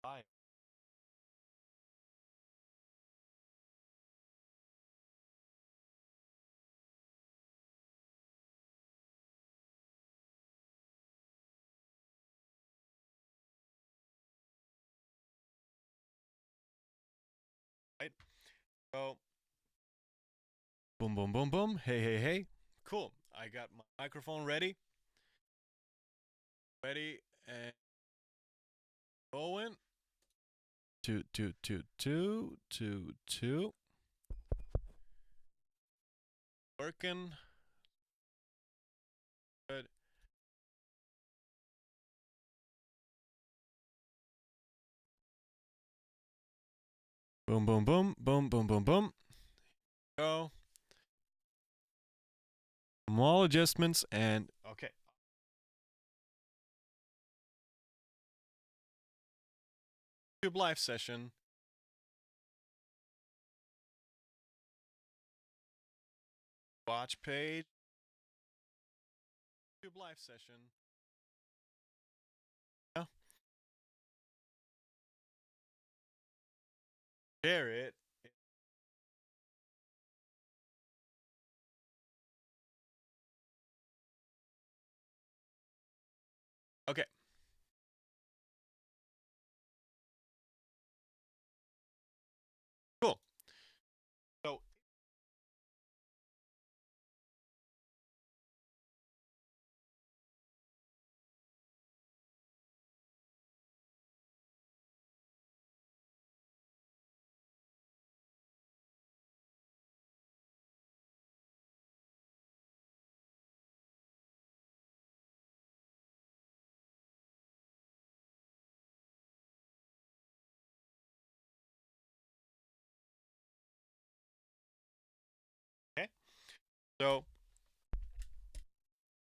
Hi. Right. So, boom, boom, boom, boom. Hey, hey, hey. Cool. I got my microphone ready, and going. Two, two, two, two, two, two. Working. Good. Boom, boom, boom, boom, boom, boom, boom. Go. Small adjustments and okay. YouTube live session. Watch page. YouTube live session. Yeah. Share it. Okay. Cool. So, okay. So,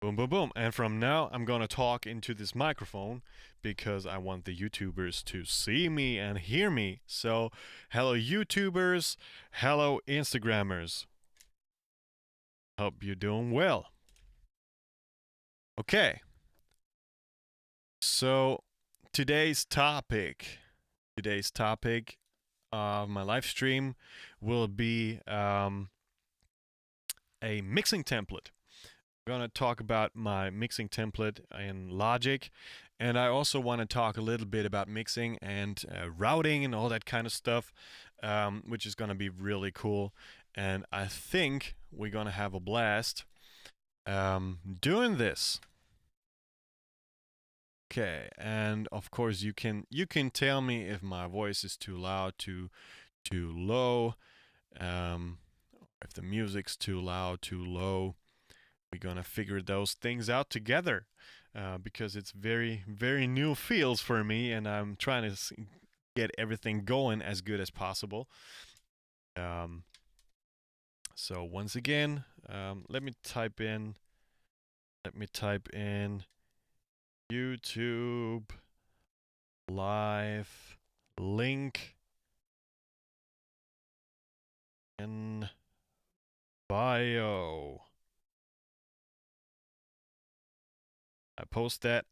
boom, boom, boom. And from now, I'm going to talk into this microphone because I want the YouTubers to see me and hear me. So, hello, YouTubers. Hello, Instagrammers. Hope you're doing well. Okay. So, today's topic of my live stream will be a mixing template. I'm going to talk about my mixing template in Logic, and I also want to talk a little bit about mixing and routing and all that kind of stuff, which is going to be really cool. And I think we're going to have a blast doing this. Okay, and of course you can tell me if my voice is too loud, too low, if the music's too loud, too low. We're gonna figure those things out together because it's very new fields for me, and I'm trying to get everything going as good as possible. Um, so once again, let me type in YouTube live link in bio. I post that.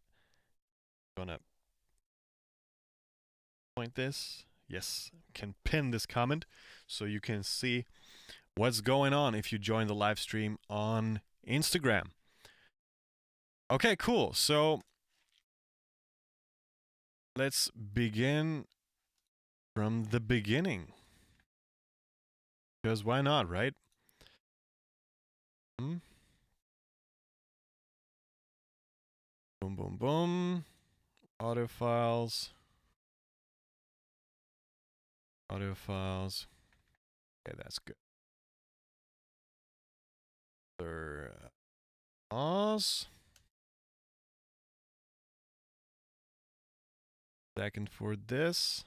Gonna point this. Yes, can pin this comment so you can see what's going on if you join the live stream on Instagram. Okay, cool. So let's begin from the beginning. Because why not, right? Boom, boom, boom. Audio files. Audio files. Okay, that's good. Pause. Second for this.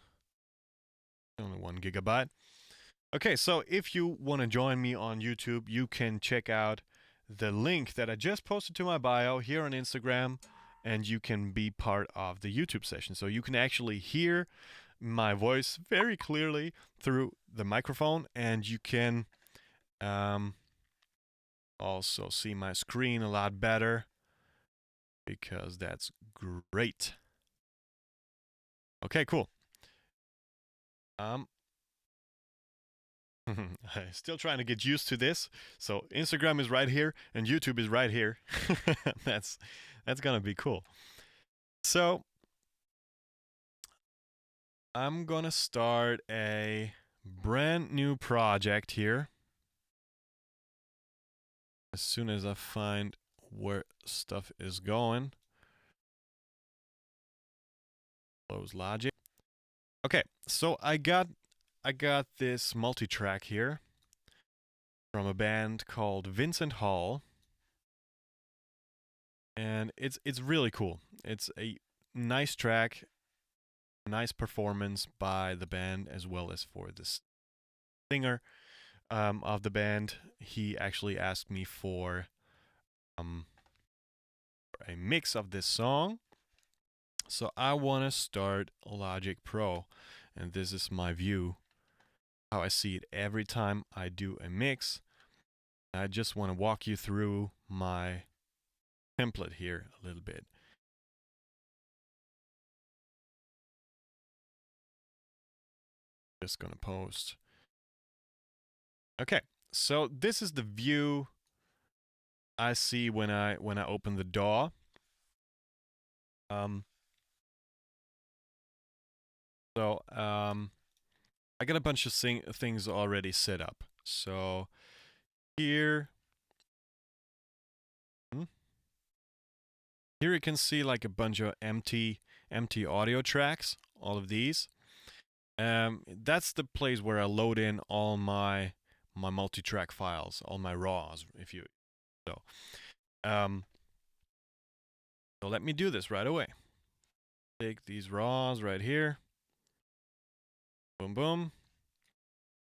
Only 1 gigabyte. Okay, so if you want to join me on YouTube, you can check out the link that I just posted to my bio here on Instagram, and you can be part of the YouTube session. So you can actually hear my voice very clearly through the microphone, and you can also see my screen a lot better because that's great. Okay, cool. I'm still trying to get used to this. So Instagram is right here and YouTube is right here. that's gonna be cool. So I'm gonna start a brand new project here. As soon as I find where stuff is going. Close Logic. Okay, so I got this multi-track here from a band called Vincent Hall, and it's really cool. It's a nice track, nice performance by the band as well as for this singer of the band. He actually asked me for a mix of this song. So I want to start Logic Pro, and this is my view, how I see it every time I do a mix. I just want to walk you through my template here a little bit. Just gonna post. Okay, so this is the view I see when I open the DAW. I got a bunch of things already set up. So here you can see like a bunch of empty audio tracks, all of these. That's the place where I load in all my multi-track files, all my raws, if you so. So let me do this right away. Take these raws right here. Boom, boom.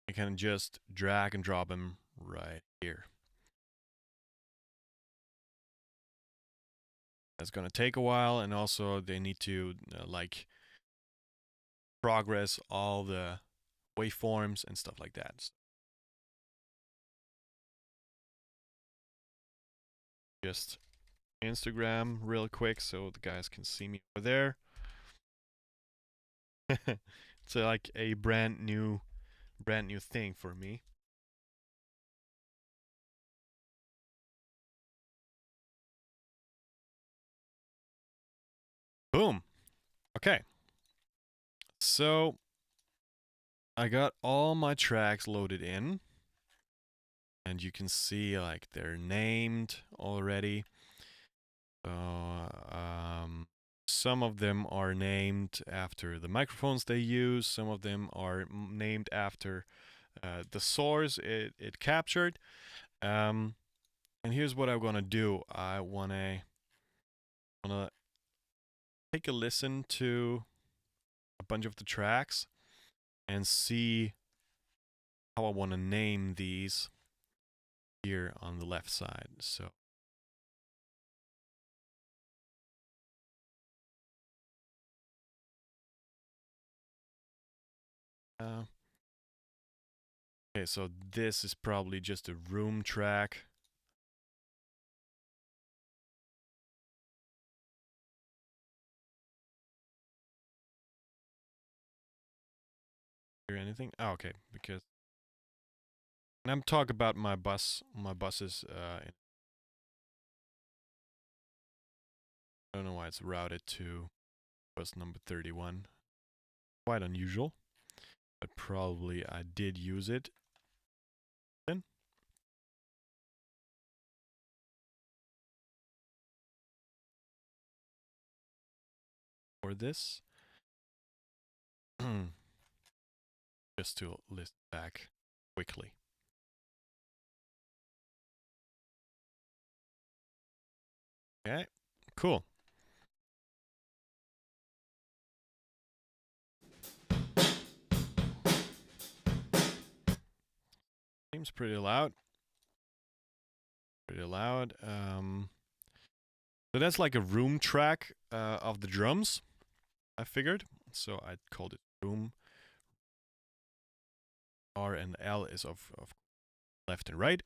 I can just drag and drop them right here. That's going to take a while, and also they need to like progress all the waveforms and stuff like that. Just Instagram real quick so the guys can see me over there. It's like a brand new thing for me. Boom. Okay. So I got all my tracks loaded in, and you can see like they're named already. Some of them are named after the microphones they use. Some of them are named after the source it captured. And here's what I'm gonna do. I wanna take a listen to a bunch of the tracks and see how I want to name these here on the left side. So okay, so this is probably just a room track. Hear anything? Oh, okay, because and I'm talking about my buses. I don't know why it's routed to bus number 31. Quite unusual, but probably I did use it. Then for this, just to list back quickly. Okay, cool. Seems pretty loud. Pretty loud. So that's like a room track of the drums, I figured. So I called it room. R and L is of left and right.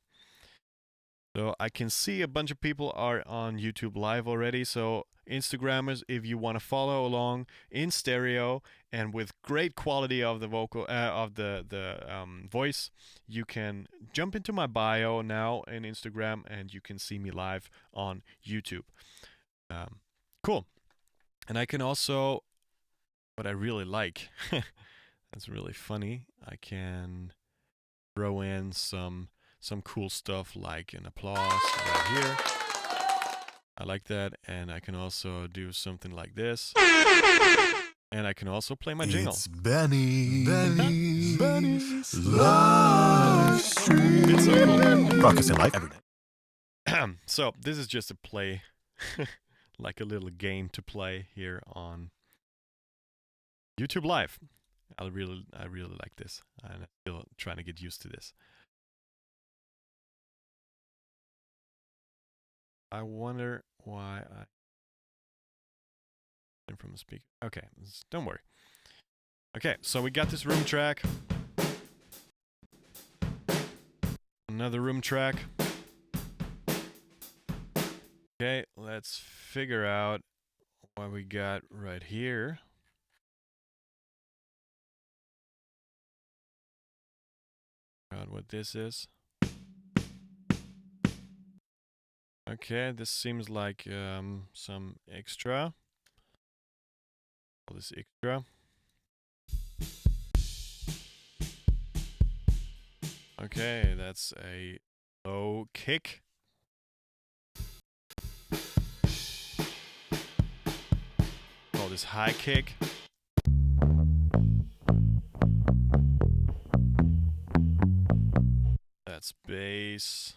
So I can see a bunch of people are on YouTube Live already. So Instagrammers, if you want to follow along in stereo and with great quality of the vocal of the voice, you can jump into my bio now in Instagram and you can see me live on YouTube. Cool. And I can also, what I really like, that's really funny. I can throw in some cool stuff like an applause right here. I like that, and I can also do something like this. And I can also play my jingle. It's Benny's Livestream. It's so cool. Broadcasting live every day. So this is just a play, like a little game to play here on YouTube Live. I really like this, and I'm still trying to get used to this. I wonder why I from the speaker. Okay, don't worry. Okay, so we got this room track. Another room track. Okay, let's figure out what we got right here. God, what this is. Okay, this seems like some extra. All this extra. Okay, that's a low kick. Call this high kick. That's bass.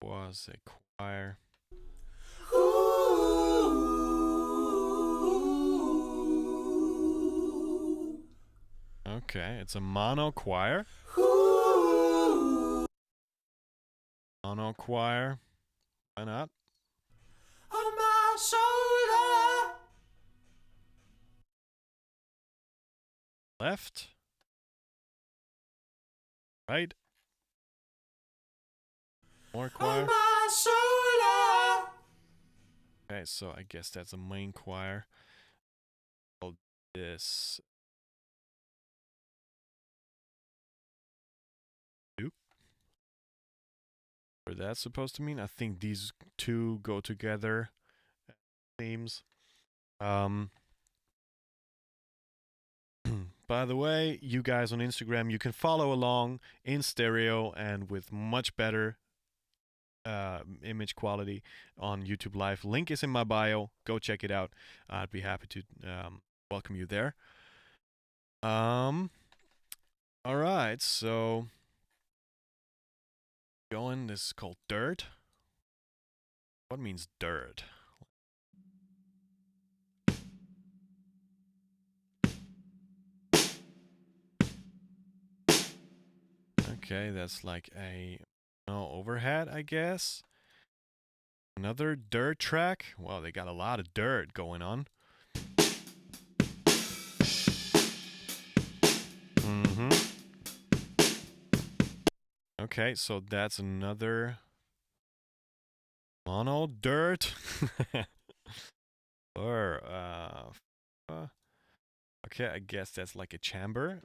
Was a choir. Okay, it's a mono choir. Mono choir. Why not? On my shoulder. Left. Right. More choir. On my shoulder. Okay, so I guess that's a main choir. Called this. What that's supposed to mean? I think these two go together. Themes. By the way, you guys on Instagram, you can follow along in stereo and with much better image quality on YouTube Live. Link is in my bio. Go check it out. I'd be happy to welcome you there. All right, so going. This is called Dirt. What means dirt? Okay, that's like a overhead, I guess. Another dirt track. Wow, they got a lot of dirt going on. Okay, so that's another mono dirt. Or okay, I guess that's like a chamber.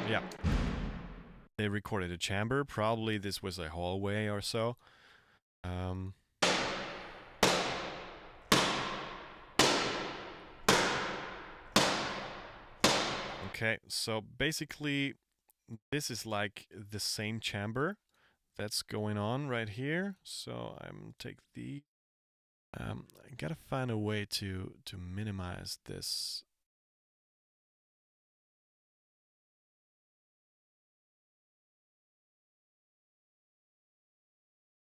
Yeah. They recorded a chamber. Probably this was a hallway or so. Okay, so basically this is like the same chamber that's going on right here. So I'm take the I gotta find a way to minimize this.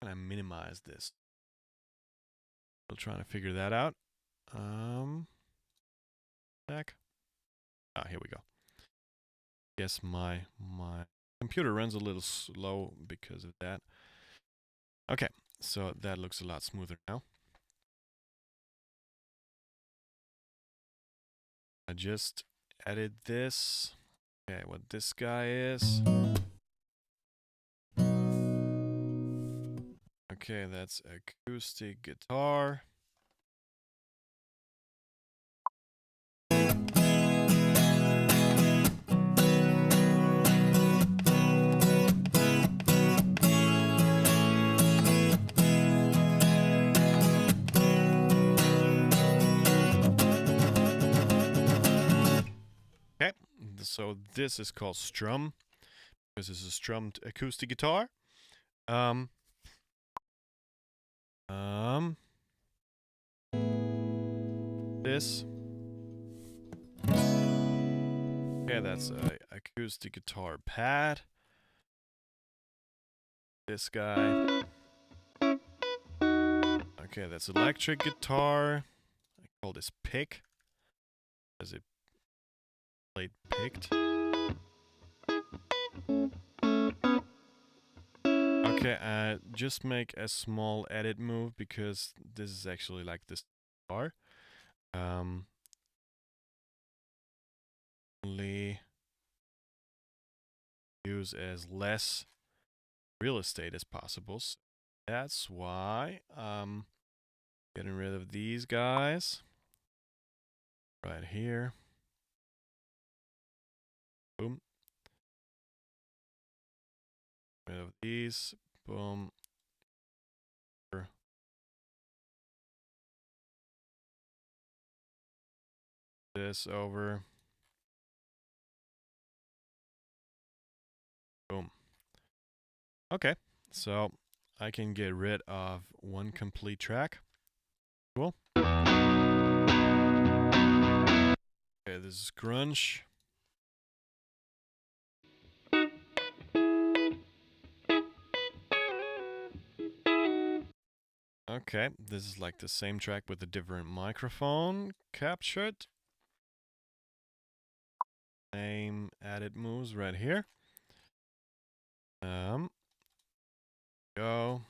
Can I minimize this? Still trying to figure that out. Back. Ah, here we go. Guess my computer runs a little slow because of that. Okay, so that looks a lot smoother now. I just added this. Okay, what this guy is. Okay, that's acoustic guitar. Okay, so this is called strum. This is a strummed acoustic guitar. This. Okay, that's a acoustic guitar pad. This guy. Okay, that's electric guitar. I call this pick, as it played picked. Okay, just make a small edit move because this is actually like this guitar. Only use as less real estate as possible. So that's why I'm getting rid of these guys right here. Boom. Rid of these. Boom. This over. Boom. Okay, so I can get rid of one complete track. Cool. Okay, this is grunge. Okay, this is like the same track with a different microphone captured. Same edit moves right here. Go.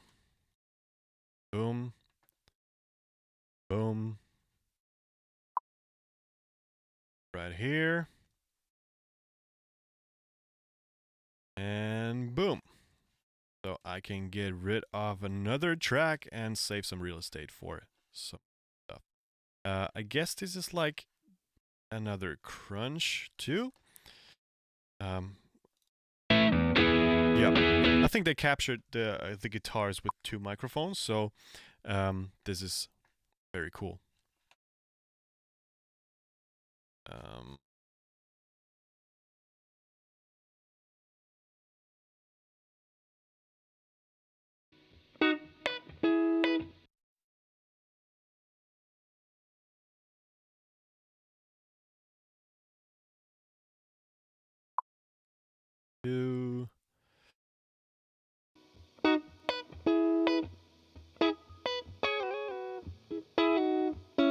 Boom. Boom. Right here. And boom. So I can get rid of another track and save some real estate for some stuff. I guess this is like another crunch too. Yeah, I think they captured the guitars with two microphones, so this is very cool.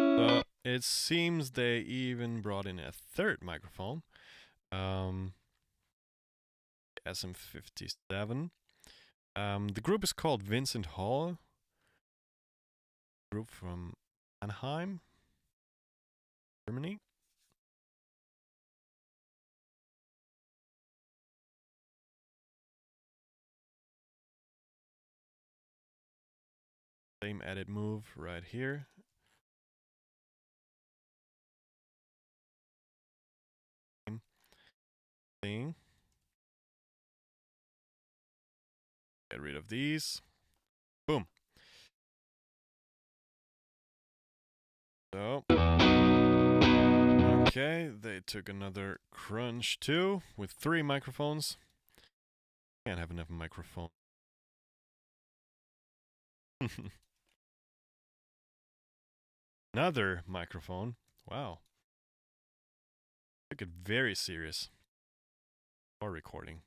So it seems they even brought in a third microphone. SM57. The group is called Vincent Hall. Group from Mannheim, Germany. Same edit move right here. Same thing. Get rid of these. Boom. So, okay, they took another crunch too with 3 microphones. Can't have enough microphone. Another microphone. Wow. Took it very serious. Or recording.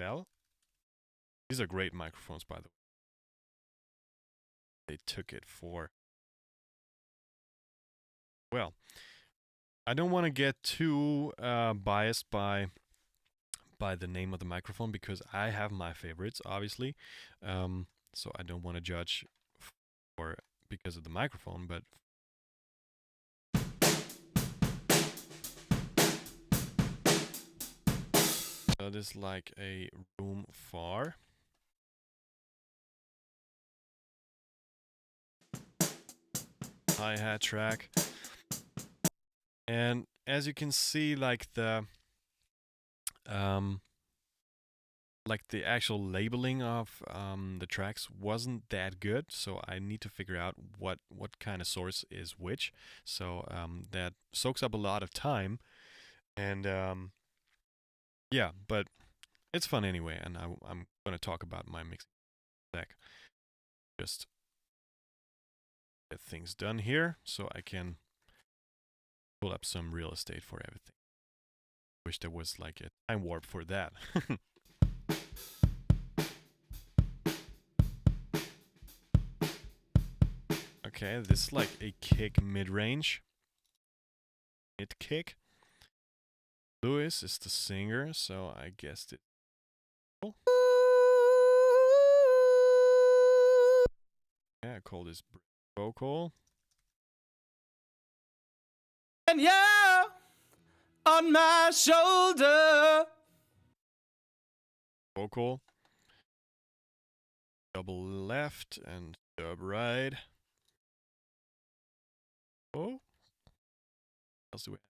Well, these are great microphones, by the way. They took it for. Well, I don't want to get too biased by the name of the microphone because I have my favorites, obviously. So I don't want to judge for because of the microphone, but So this is like a room far. Hi-hat track. And as you can see, like the actual labeling of the tracks wasn't that good, so I need to figure out what kind of source is which. So that soaks up a lot of time, and yeah, but it's fun anyway. And I'm gonna talk about my mixing deck. Just get things done here, so I can pull up some real estate for everything. Wish there was like a time warp for that. Okay, this is like a kick mid-range. Mid-kick. Lewis is the singer, so I guessed it. Yeah, I call this vocal. And yeah, on my shoulder. Vocal. Double left and dub right. Oh. What else do we have?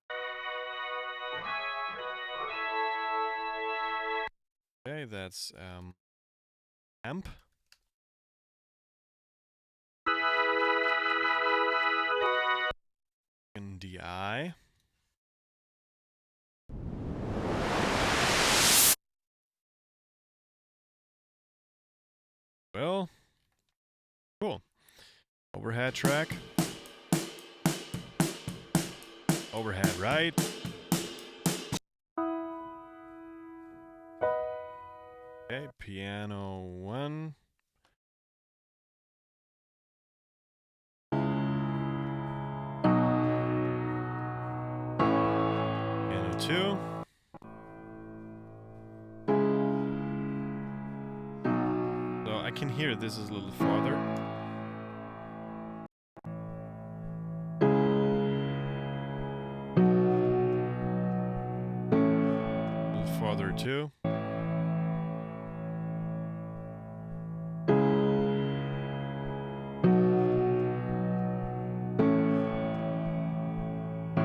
Okay, that's amp. And DI. Well, cool. Overhead track. Overhead right. Okay, piano 1. Piano 2. So I can hear this is a little farther. A little farther too.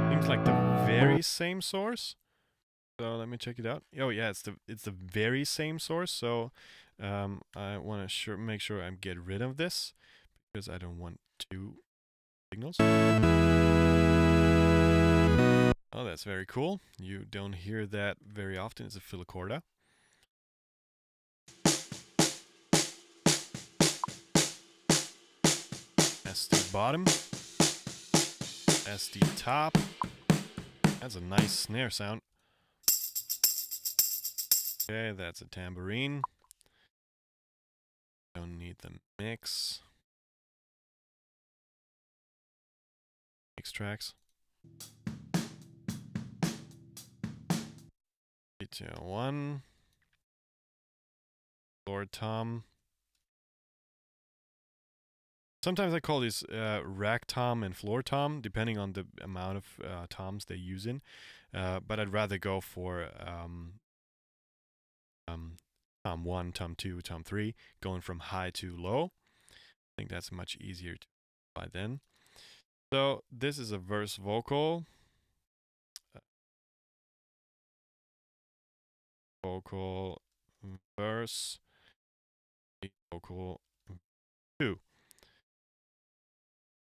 Seems like the very same source. So let me check it out. Oh yeah, it's the very same source. So I want to make sure I get rid of this because I don't want two signals. Oh, that's very cool. You don't hear that very often. It's a filicorda. SD bottom. SD top. That's a nice snare sound. Okay, that's a tambourine. Don't need the mix. Mix tracks. Detail 1. Floor tom. Sometimes I call these rack tom and floor tom, depending on the amount of toms they use in. But I'd rather go for tom 1, tom 2, tom 3, going from high to low. I think that's much easier to apply then. So this is a verse vocal. Vocal, verse, vocal 2.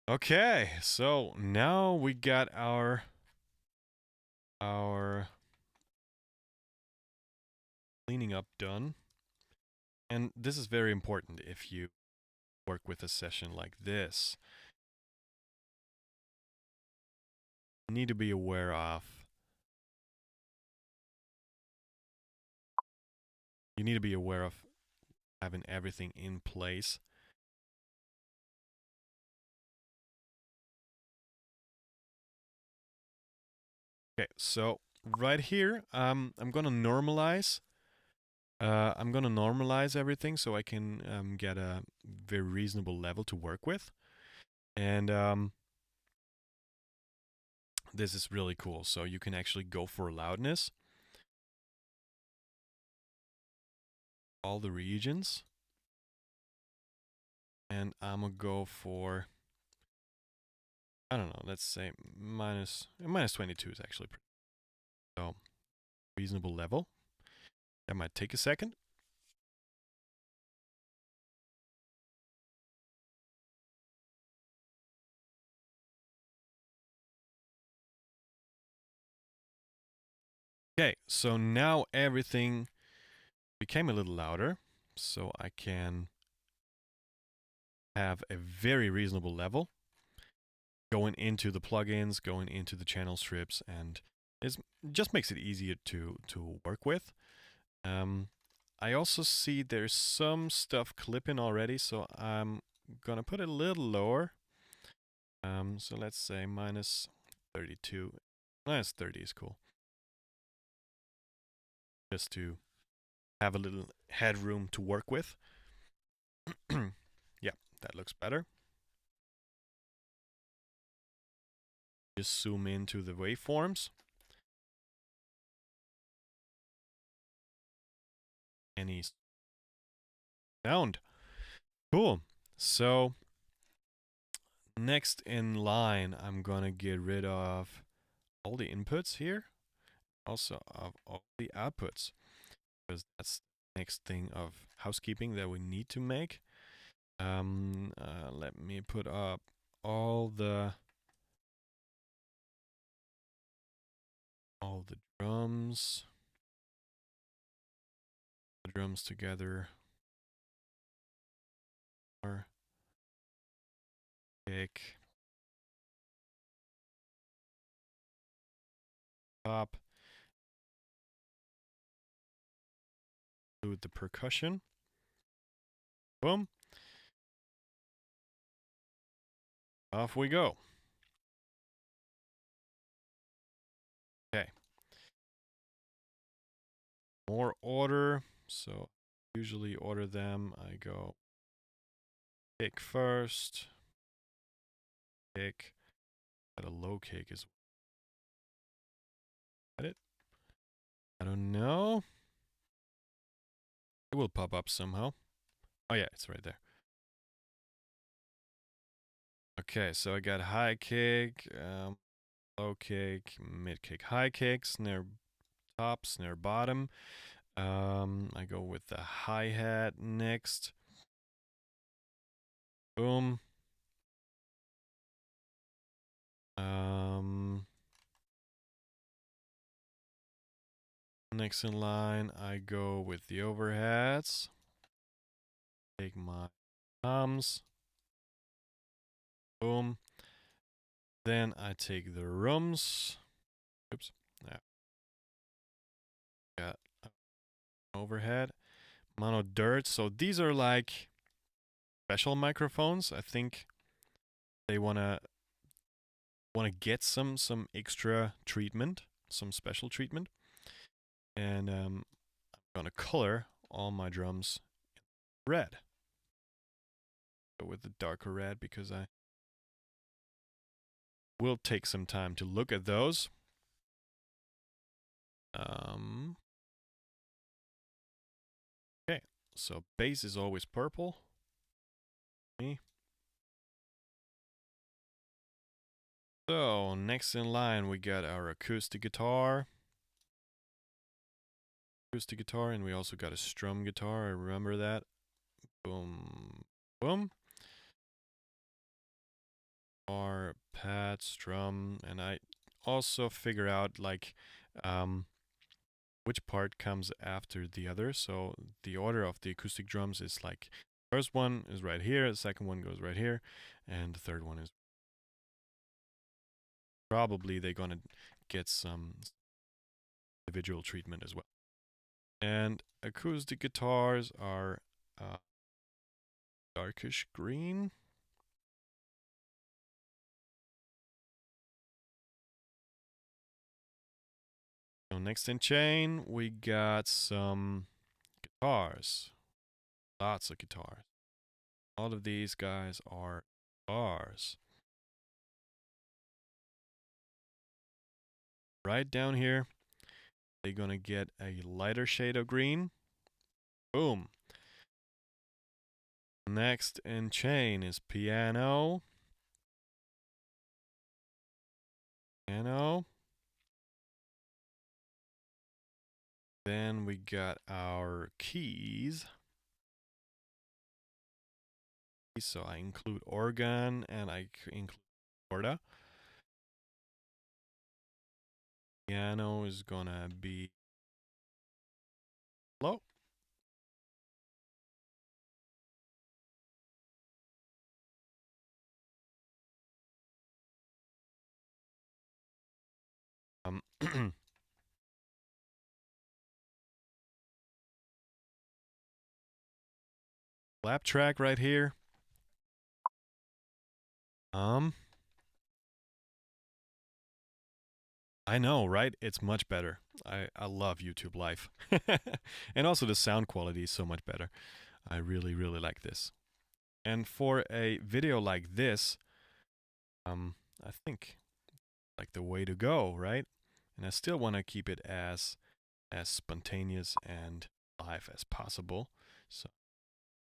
Okay, so now we got our cleaning up done. And this is very important if you work with a session like this. You need to be aware of having everything in place. Okay, so right here, I'm gonna normalize. I'm gonna normalize everything so I can get a very reasonable level to work with, and this is really cool. So you can actually go for loudness. all the regions. And I'm gonna go for, I don't know, let's say minus 22 is actually pretty, so reasonable level. That might take a second. Okay, so now everything became a little louder, so I can have a very reasonable level going into the plugins, going into the channel strips, and it just makes it easier to work with. I also see there's some stuff clipping already, so I'm gonna put it a little lower. So let's say minus 32. Minus 30 is cool. Just to have a little headroom to work with. Yeah, that looks better. Just zoom into the waveforms. Any sound. Cool. So next in line, I'm gonna get rid of all the inputs here. Also of all the outputs. Because that's the next thing of housekeeping that we need to make. Let me put up all the drums. The drums together. Or kick. Top. Include the percussion. Boom. Off we go. Okay. More order. So usually order them. I go kick first. Kick. Got a low kick as well. Got it? I don't know. It will pop up somehow. Oh yeah, it's right there. Okay, so I got high kick, low kick, mid kick, high kick, snare top, snare bottom. I go with the hi-hat next. Boom. Next in line, I go with the overheads. Take my toms. Boom. Then I take the rooms. Oops. Yeah. Got overhead. Mono dirt. So these are like special microphones. I think they wanna get some extra treatment, some special treatment. And I'm gonna color all my drums red. Go with the darker red because I will take some time to look at those. Okay, so bass is always purple. Me. So next in line we got our acoustic guitar. And we also got a strum guitar. I remember that. Boom, boom. Or pad, strum, and I also figure out like which part comes after the other. So the order of the acoustic drums is like first one is right here, the second one goes right here, and the third one is probably they're gonna get some individual treatment as well. And acoustic guitars are darkish green. So next in chain, we got some guitars. Lots of guitars. All of these guys are guitars. Right down here, they're gonna get a lighter shade of green. Boom. Next in chain is piano. Piano. Then we got our keys. So I include organ and I include corda. Piano is gonna be low. Lap track right here. I know, right? It's much better. I love YouTube Live. And also the sound quality is so much better. I really, really like this. And for a video like this, I think like the way to go, right? And I still want to keep it as spontaneous and live as possible. So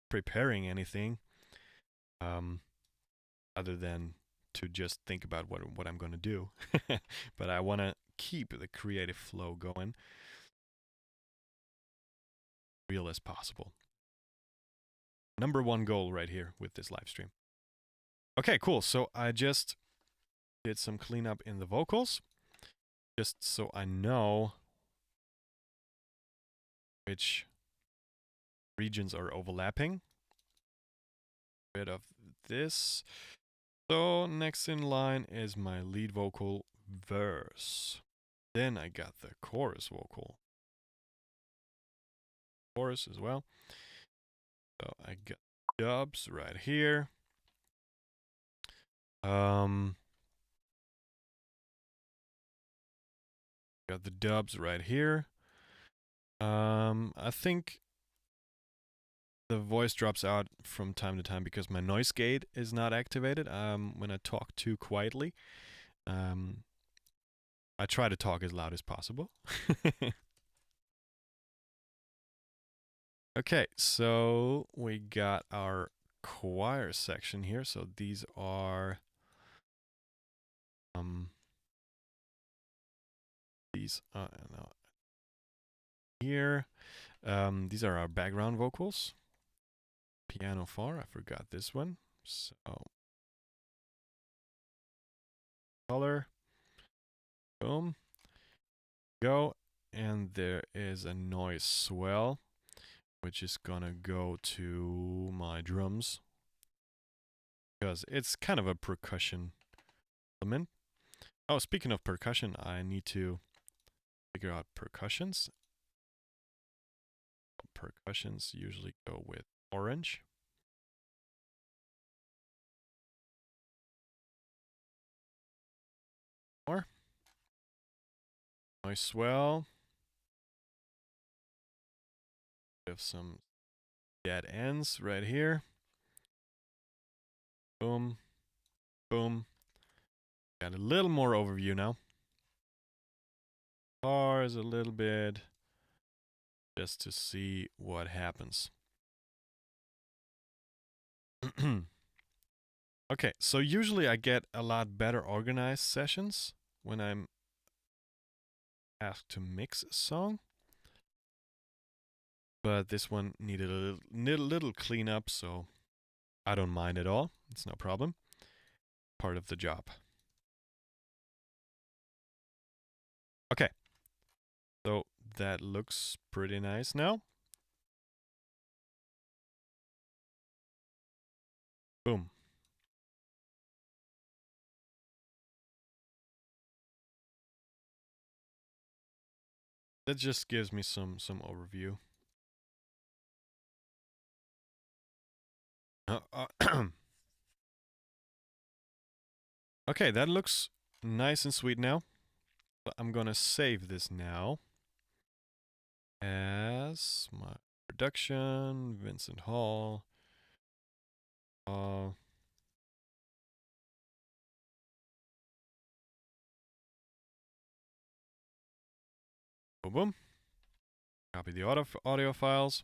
preparing anything other than to just think about what I'm going to do. But I want to keep the creative flow going real as possible. Number one goal right here with this live stream. Okay, cool. So I just did some cleanup in the vocals just so I know which regions are overlapping. Rid of this. So next in line is my lead vocal verse. Then I got the chorus vocal. Chorus as well. So I got dubs right here. Got the dubs right here. I think the voice drops out from time to time because my noise gate is not activated when I talk too quietly. I try to talk as loud as possible. Okay, so we got our choir section here. So these are no, here. These are our background vocals. Piano 4, I forgot this one. So color, boom, go, and there is a noise swell, which is gonna go to my drums because it's kind of a percussion element. Oh, speaking of percussion, I need to figure out percussions. Percussions usually go with orange. More. Noise swell. We have some dead ends right here. Boom. Boom. Got a little more overview now. Bars a little bit. Just to see what happens. Okay, so usually I get a lot better organized sessions when I'm asked to mix a song. But this one needed a little cleanup, so I don't mind at all. It's no problem. Part of the job. Okay. So that looks pretty nice now. Boom. That just gives me some overview. Okay, that looks nice and sweet now. I'm gonna save this now as my production, Vincent Hall. Boom, boom. Copy the audio files,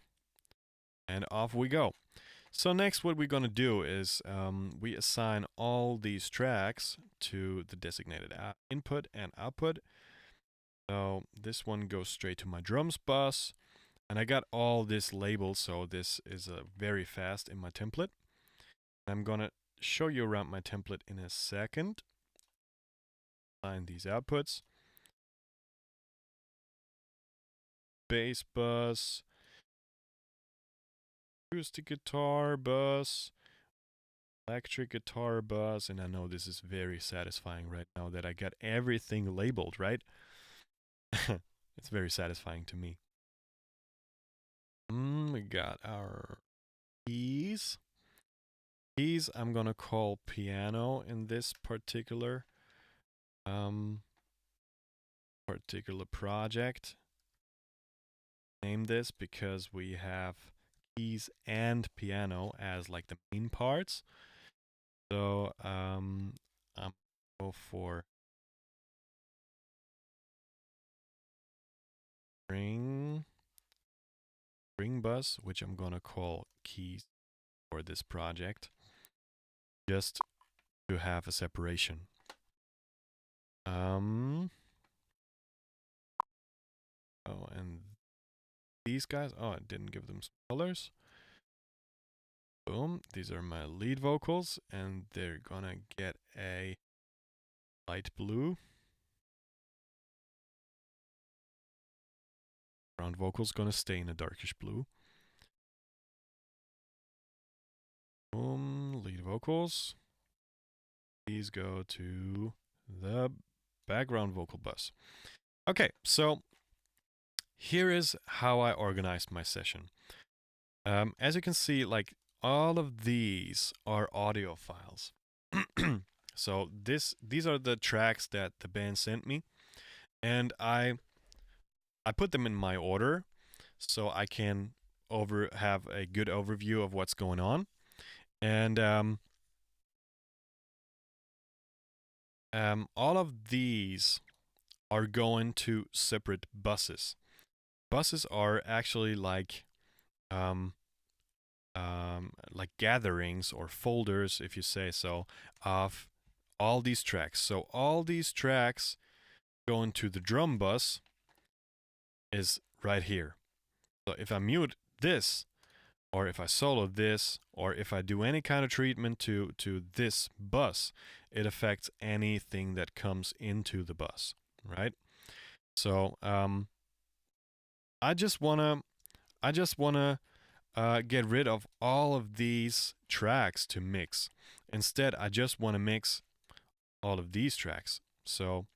and off we go. So next what we're going to do is we assign all these tracks to the designated input and output. So this one goes straight to my drums bus, and I got all this labeled, so this is very fast in my template. I'm going to show you around my template in a second. Assign these outputs. Bass bus, acoustic guitar bus, electric guitar bus, and I know this is very satisfying right now that I got everything labeled, right? It's very satisfying to me. We got our keys. Keys I'm gonna call piano in this particular project. Name this because we have keys and piano as like the main parts. So I'm gonna go for string bus, which I'm gonna call keys for this project, just to have a separation. Oh, and these guys, oh, I didn't give them some colors. Boom, these are my lead vocals, and they're gonna get a light blue. Background vocals gonna stay in a darkish blue. Boom, lead vocals. These go to the background vocal bus. Okay, so here is how I organized my session. As you can see, like all of these are audio files. So these are the tracks that the band sent me, and I put them in my order so I can have a good overview of what's going on. And all of these are going to separate buses. Buses are actually like gatherings or folders, if you say so, of all these tracks. So all these tracks going to the drum bus is right here. So if I mute this, or if I solo this, or if I do any kind of treatment to this bus, it affects anything that comes into the bus, right? So I just wanna get rid of all of these tracks to mix. Instead, I just want to mix all of these tracks. So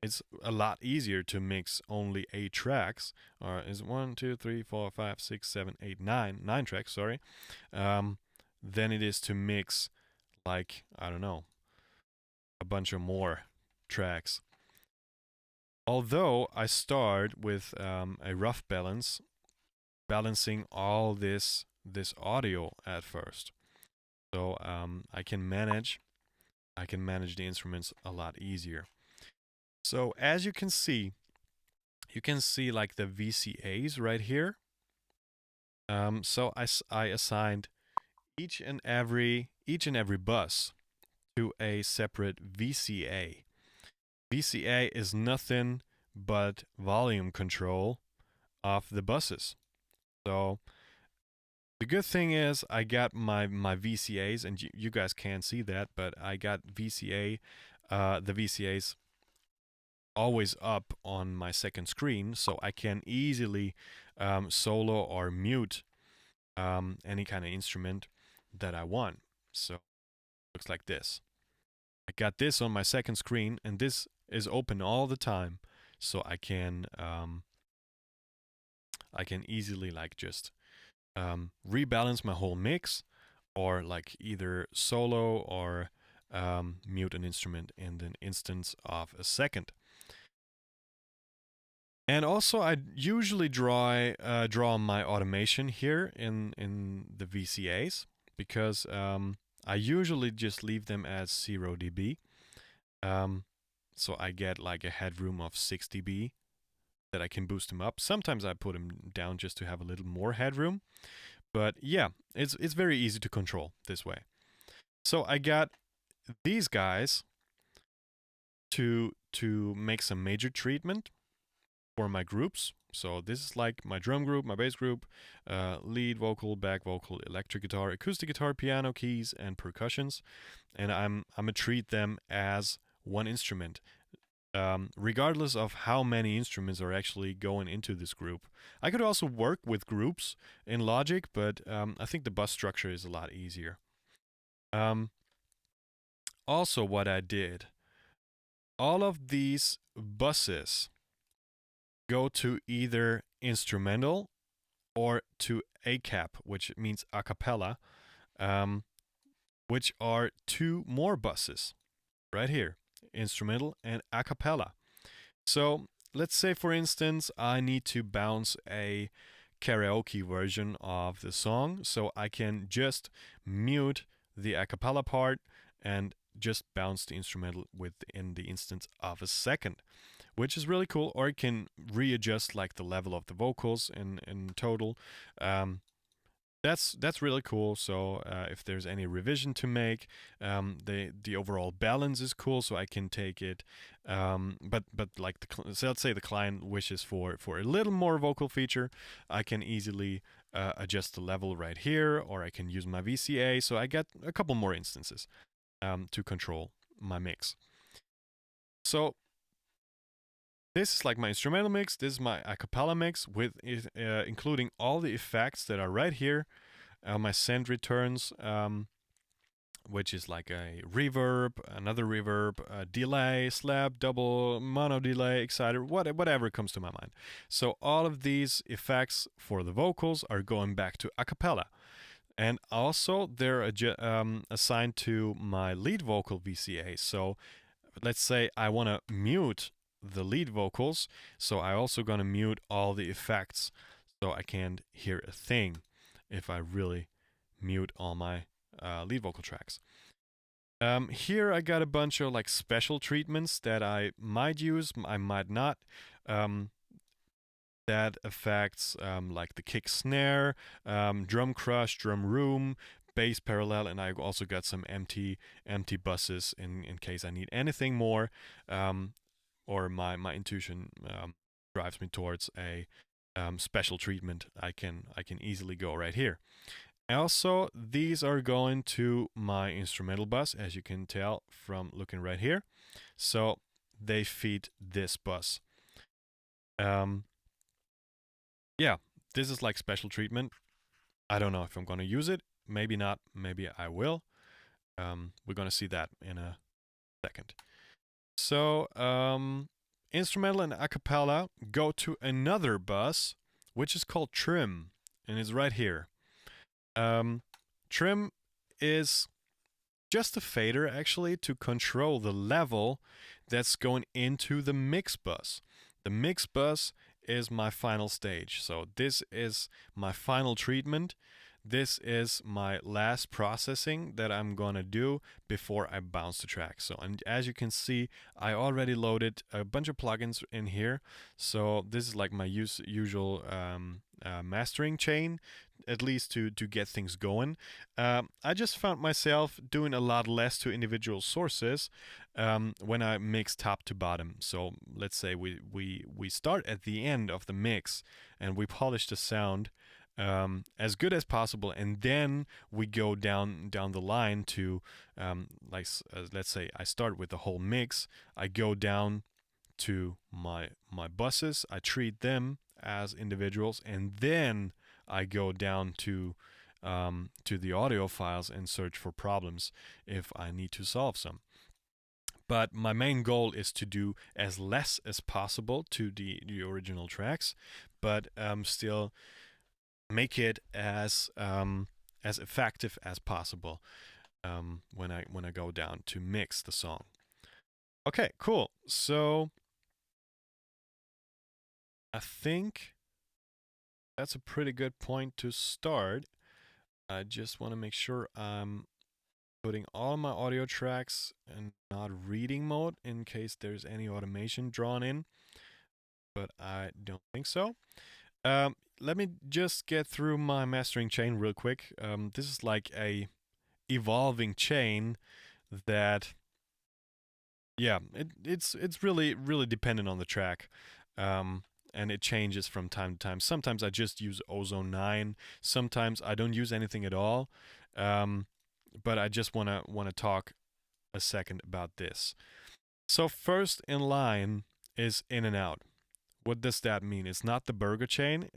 it's a lot easier to mix only 8 tracks, or is 1, 2, 3, 4, 5, 6, 7, 8, 9 tracks, sorry, than it is to mix, like, I don't know, a bunch of more tracks. Although I start with a rough balancing all this audio at first, so I can manage the instruments a lot easier. So as you can see like the VCAs right here. So I assigned each and every bus to a separate VCA. VCA is nothing but volume control of the buses. So the good thing is I got my VCAs, and you guys can't see that, but I got the VCAs always up on my second screen, so I can easily solo or mute any kind of instrument that I want. So it looks like this. I got this on my second screen, and this is open all the time, so I can easily like just rebalance my whole mix, or like either solo or mute an instrument in an instance of a second. And also, I usually draw my automation here in the VCAs, because I usually just leave them as 0 dB. So I get like a headroom of 6 dB that I can boost them up. Sometimes I put them down just to have a little more headroom. But yeah, it's very easy to control this way. So I got these guys to make some major treatment for my groups. So this is like my drum group, my bass group, lead vocal, back vocal, electric guitar, acoustic guitar, piano, keys, and percussions. And I'm gonna treat them as one instrument, regardless of how many instruments are actually going into this group. I could also work with groups in Logic, but I think the bus structure is a lot easier. Also, what I did, all of these buses go to either instrumental or to ACAP, which means a cappella, which are two more buses right here, instrumental and a cappella. So let's say, for instance, I need to bounce a karaoke version of the song, so I can just mute the a cappella part and just bounce the instrumental within the instance of a second, which is really cool. Or I can readjust like the level of the vocals in total. That's really cool. So if there's any revision to make, the overall balance is cool. So I can take it, but like so let's say the client wishes for a little more vocal feature, I can easily adjust the level right here, or I can use my VCA. So I get a couple more instances to control my mix. So this is like my instrumental mix. This is my a cappella mix with including all the effects that are right here. My send returns, which is like a reverb, another reverb, a delay, slap, double, mono delay, exciter, whatever comes to my mind. So all of these effects for the vocals are going back to a cappella. And also they're assigned to my lead vocal VCA. So let's say I want to mute the lead vocals, so I also gonna mute all the effects, so I can't hear a thing if I really mute all my lead vocal tracks. Here I got a bunch of like special treatments that I might use, I might not. That affects like the kick snare, drum crush, drum room, bass parallel, and I also got some empty buses in case I need anything more. Or my intuition drives me towards a special treatment. I can easily go right here. Also, these are going to my instrumental bus, as you can tell from looking right here. So they feed this bus. Yeah, this is like special treatment. I don't know if I'm going to use it. Maybe not. Maybe I will. We're going to see that in a second. So, instrumental and a cappella go to another bus, which is called trim, and it's right here. Trim is just a fader, actually, to control the level that's going into the mix bus. The mix bus is my final stage. So this is my final treatment. This is my last processing that I'm gonna do before I bounce the track. So, and as you can see, I already loaded a bunch of plugins in here. So this is like my usual mastering chain, at least to get things going. I just found myself doing a lot less to individual sources when I mix top to bottom. So let's say we start at the end of the mix and we polish the sound as good as possible, and then we go down the line to let's say I start with the whole mix. I go down to my buses. I treat them as individuals, and then I go down to the audio files and search for problems if I need to solve some. But my main goal is to do as less as possible to the original tracks, but still make it as effective as possible when I go down to mix the song. Okay, cool. So I think that's a pretty good point to start. I just want to make sure I'm putting all my audio tracks in not reading mode in case there's any automation drawn in, but I don't think so. let me just get through my mastering chain real quick. This is like a evolving chain that, yeah, it's really dependent on the track. And it changes from time to time. Sometimes I just use Ozone 9. Sometimes I don't use anything at all. But I just wanna talk a second about this. So first in line is In and Out. What does that mean? It's not the burger chain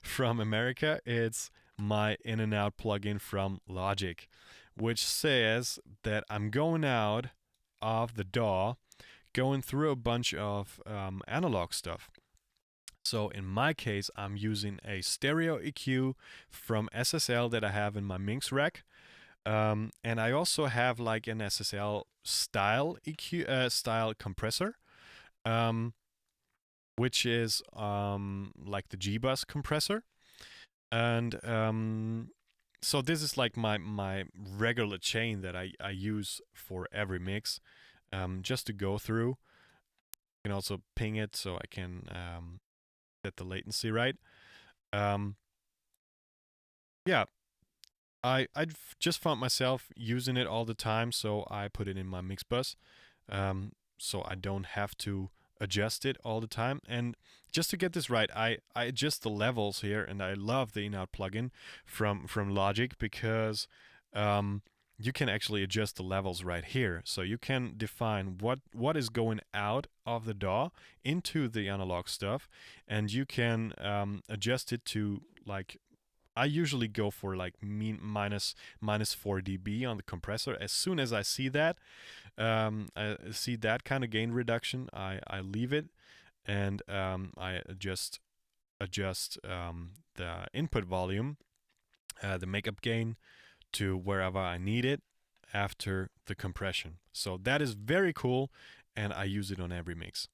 from America. It's my In and Out plugin from Logic, which says that I'm going out of the DAW, going through a bunch of analog stuff. So in my case, I'm using a stereo EQ from SSL that I have in my Minx rack. And I also have like an SSL style EQ style compressor, which is like the G-Bus compressor. And so this is like my regular chain that I use for every mix, just to go through. You can also ping it so I can set the latency right. Yeah, I just found myself using it all the time, so I put it in my mix bus, so I don't have to adjust it all the time. And just to get this right, I adjust the levels here, and I love the in-out plugin from Logic because you can actually adjust the levels right here. So you can define what is going out of the DAW into the analog stuff, and you can adjust it to, like, I usually go for like minus 4 dB on the compressor. As soon as I see that kind of gain reduction, I leave it, and I adjust the input volume, the makeup gain, to wherever I need it after the compression. So that is very cool, and I use it on every mix.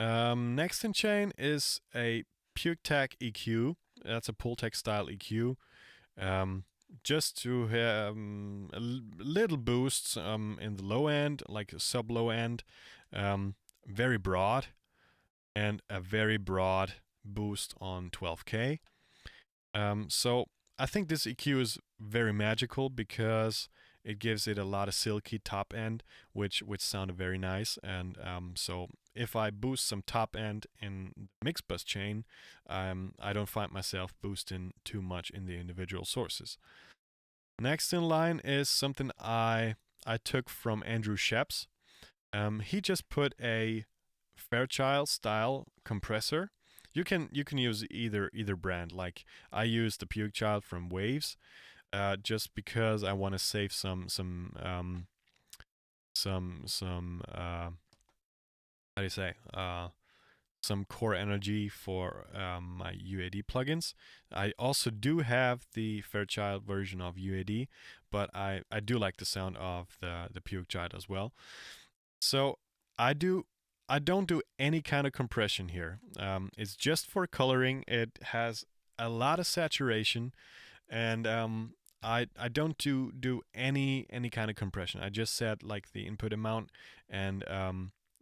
Next in chain is a PukeTech EQ. That's a Pultec style EQ. Just to have a little boosts in the low end, like a sub low end, very broad, and a very broad boost on 12K. So I think this EQ is very magical because it gives it a lot of silky top end, which sounded very nice. And so if I boost some top end in the mix bus chain, I don't find myself boosting too much in the individual sources. Next in line is something I took from Andrew Sheps. He just put a Fairchild style compressor. You can use either brand. Like, I use the Pukechild from Waves, just because I want to save some how do you say, some core energy for my UAD plugins. I also do have the Fairchild version of UAD, but I do like the sound of the Pukechild as well. So I don't do any kind of compression here. It's just for coloring. It has a lot of saturation, and I don't do any kind of compression. I just set like the input amount and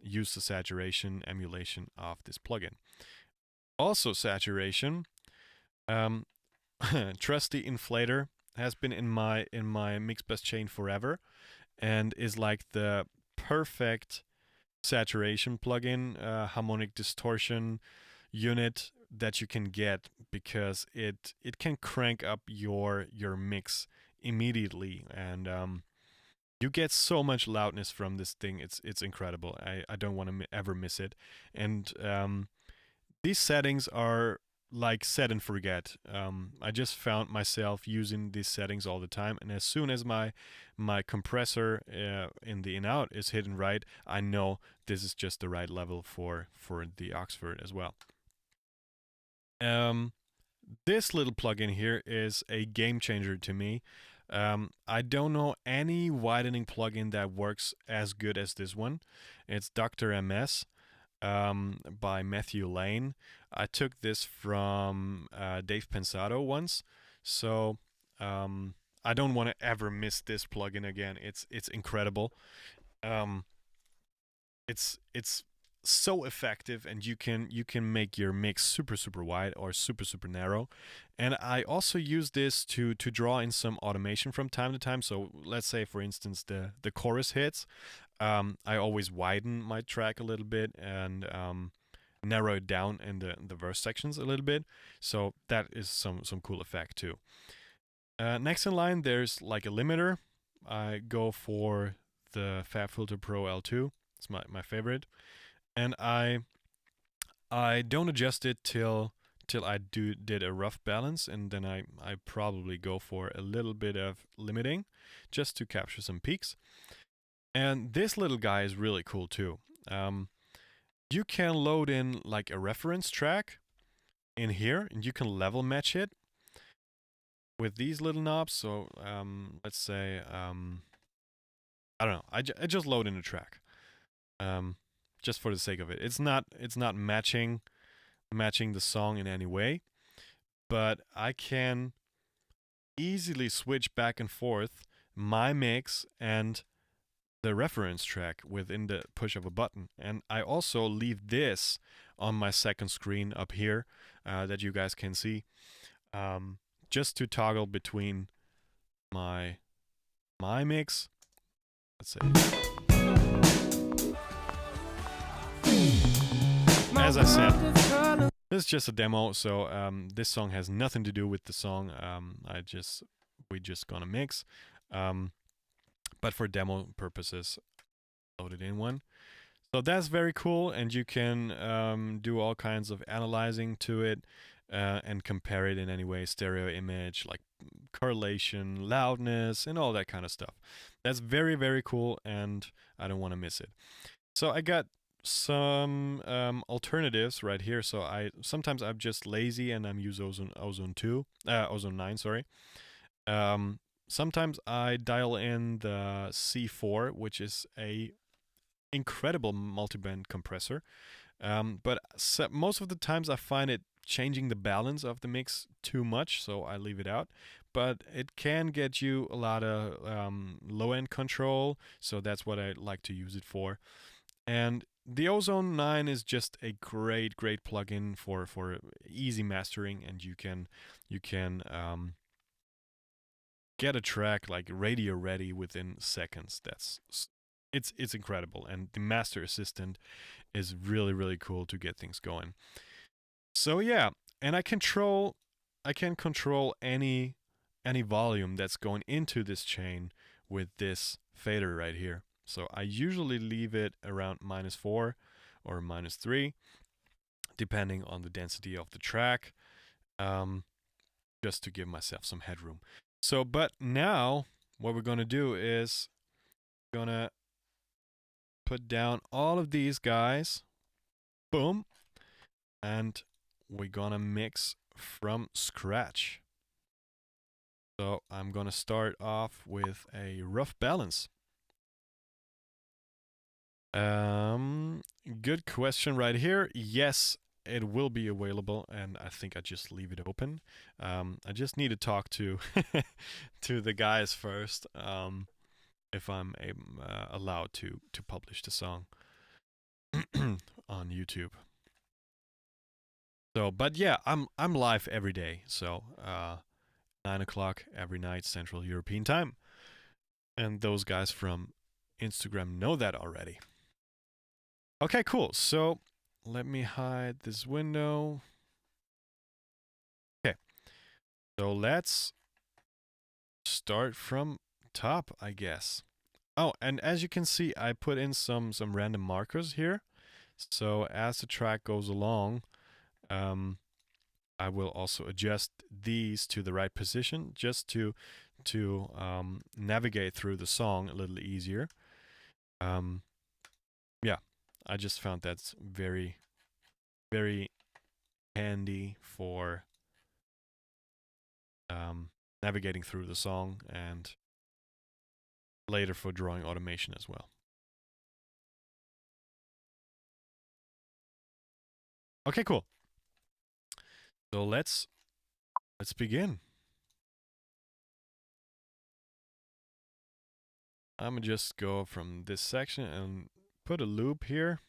use the saturation emulation of this plugin. Also saturation, trusty inflator has been in my Mixbus chain forever, and is like the perfect saturation plugin, harmonic distortion unit that you can get, because it can crank up your mix immediately, and you get so much loudness from this thing. It's incredible. I don't want to ever miss it. And these settings are like set and forget. I just found myself using these settings all the time, and as soon as my compressor in the in-out is hidden right, I know this is just the right level for the Oxford as well. This little plugin here is a game changer to me. I don't know any widening plugin that works as good as this one. It's Dr. MS by Matthew Lane. I took this from Dave Pensado once, so I don't want to ever miss this plugin again. It's incredible. It's so effective, and you can make your mix super wide or super narrow. And I also use this to draw in some automation from time to time. So let's say, for instance, the chorus hits. I always widen my track a little bit and narrow it down in the verse sections a little bit. So that is some cool effect too. Next in line, there's like a limiter. I go for the FabFilter Pro L2. It's my favorite, and I don't adjust it till I did a rough balance, and then I probably go for a little bit of limiting, just to capture some peaks. And this little guy is really cool too. You can load in like a reference track in here, and you can level match it with these little knobs. So let's say I don't know. I just load in a track, just for the sake of it. It's not matching the song in any way, but I can easily switch back and forth my mix and the reference track within the push of a button. And I also leave this on my second screen up here that you guys can see, just to toggle between my mix. Let's say, as I said, this is just a demo, so this song has nothing to do with the song. We just gonna mix, but for demo purposes, loaded in one. So that's very cool, and you can do all kinds of analyzing to it and compare it in any way, stereo image, like correlation, loudness, and all that kind of stuff. That's very cool, and I don't want to miss it. So I got some alternatives right here. So sometimes I'm just lazy and I'm use Ozone 9, sorry. Sometimes I dial in the C4, which is a incredible multiband compressor. But most of the times I find it changing the balance of the mix too much, so I leave it out. But it can get you a lot of low-end control, so that's what I like to use it for. And the Ozone 9 is just a great plugin for easy mastering, and you can get a track like radio ready within seconds. It's incredible, and the Master Assistant is really cool to get things going. So yeah, and I can control any volume that's going into this chain with this fader right here. So I usually leave it around -4 or -3, depending on the density of the track, just to give myself some headroom. So, but now what we're gonna do is gonna put down all of these guys, boom, and we're gonna mix from scratch. So I'm gonna start off with a rough balance. Good question right here. Yes, it will be available, and I think I just leave it open. I just need to talk to to the guys first, if I'm allowed to publish the song on YouTube. So, but yeah, I'm live every day. So 9 o'clock every night Central European time, and those guys from Instagram know that already. Okay, cool. So let me hide this window. Okay, so let's start from top, I guess. Oh, and as you can see, I put in some random markers here. So as the track goes along, I will also adjust these to the right position, just to navigate through the song a little easier. Yeah, I just found that's very handy for navigating through the song, and later for drawing automation as well. Okay, cool. So let's begin. I'm gonna just go from this section and put a loop here.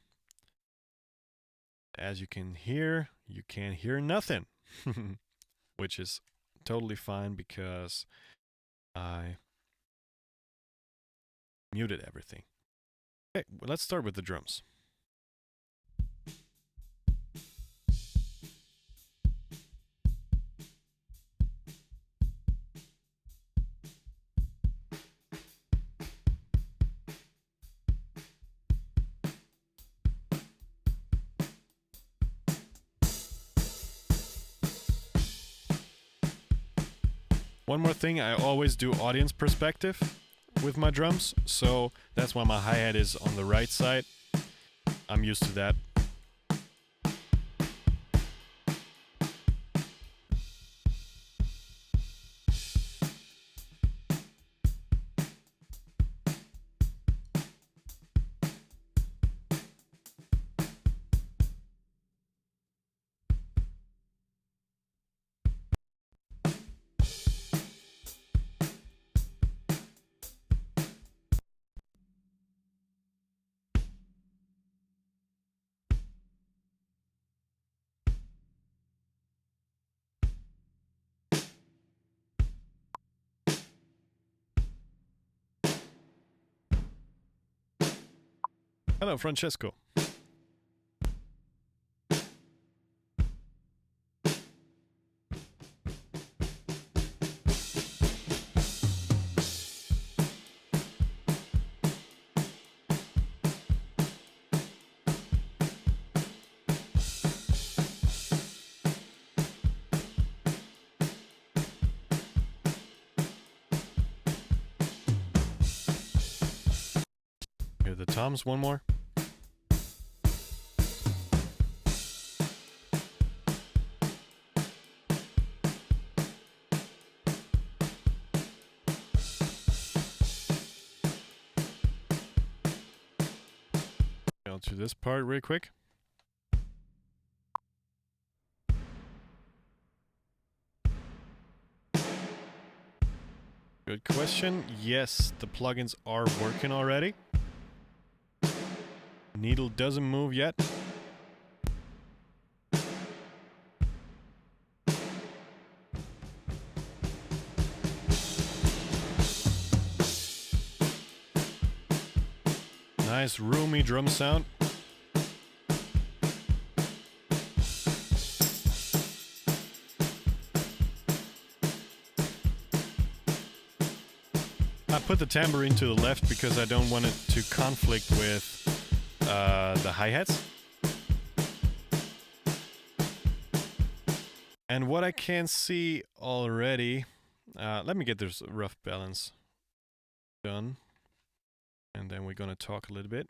as you can hear, you can't hear nothing, which is totally fine because I muted everything. Okay, well, let's start with the drums. One more thing, I always do audience perspective with my drums, so that's why my hi-hat is on the right side. I'm used to that. Hello, Francesco. Hear the toms one more. Go to this part real quick. Good question. Yes, the plugins are working already. Needle doesn't move yet. Nice roomy drum sound. I put the tambourine to the left because I don't want it to conflict with the hi-hats. And what I can see already, let me get this rough balance done. And then we're gonna talk a little bit.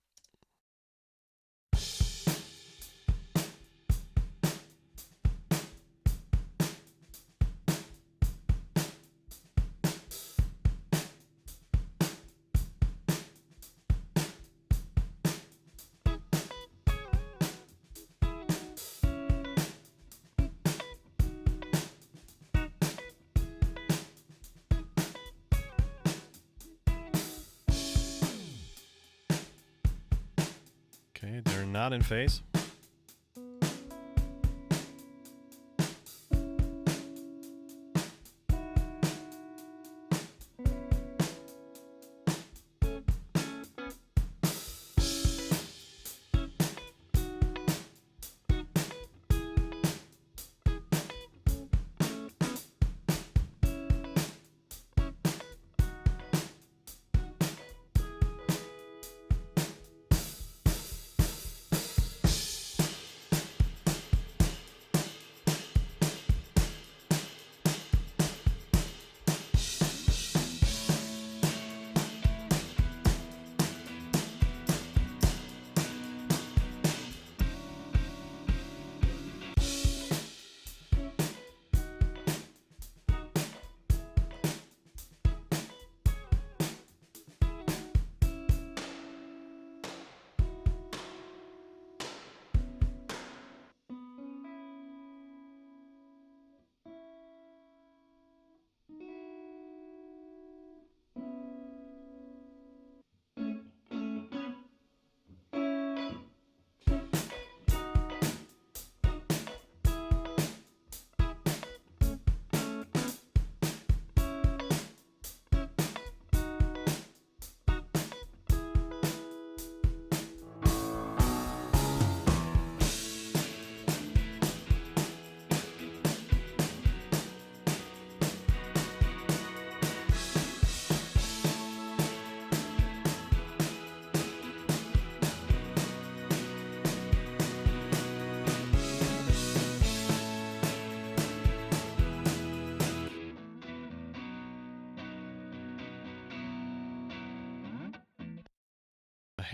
Okay, they're not in phase.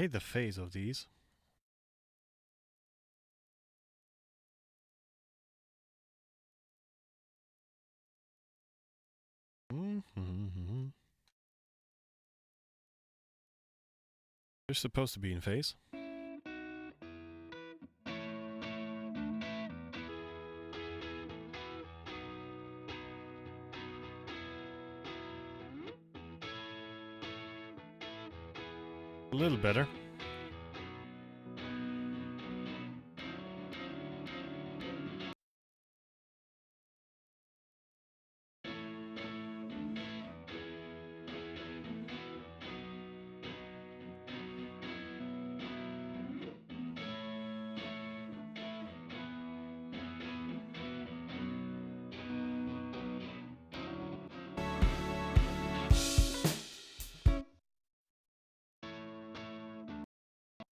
hate the phase of these. They're supposed to be in phase. A little better.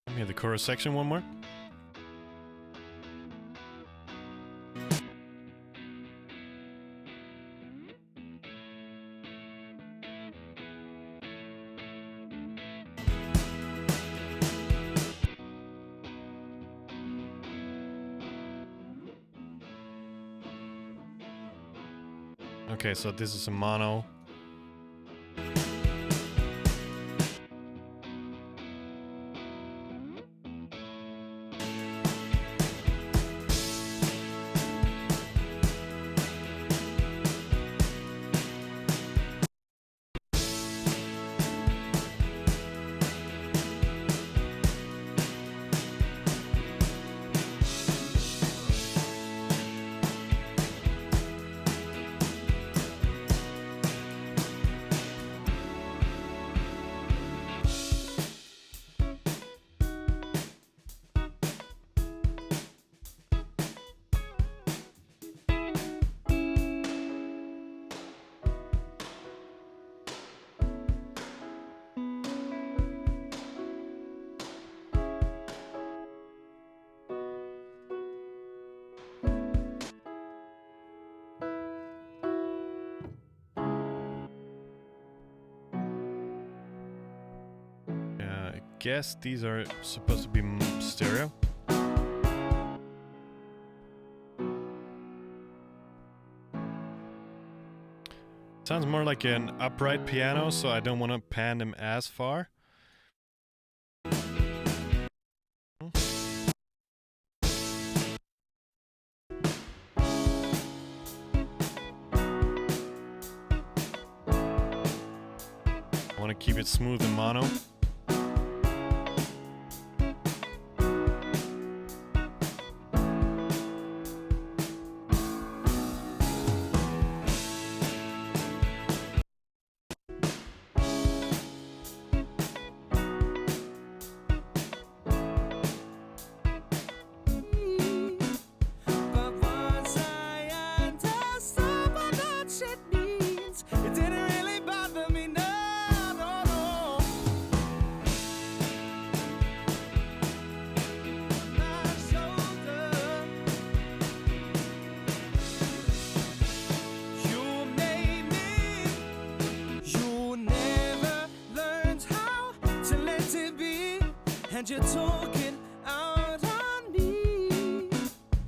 Let me hear the chorus section one more. Okay, so this is a mono. I guess these are supposed to be stereo. Sounds more like an upright piano, so I don't want to pan them as far. I want to keep it smooth and mono. And you're talking out on me.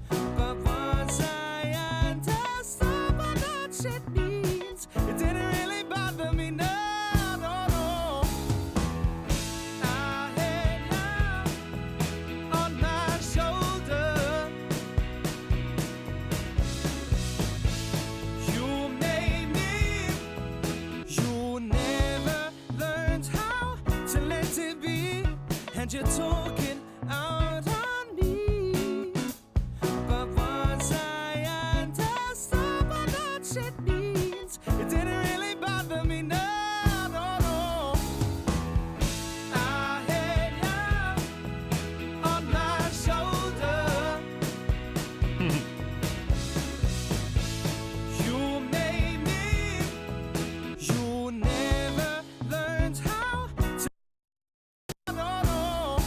But once I understand what that shit means, it didn't really bother me, no, no, no. I had you on my shoulder. You made me. You never learned how to let it be. And you're talking out on me. But once I understand what that shit means, it didn't really bother me, no, no, no. I had you on my shoulder. You made me. You never learned how to. No, no.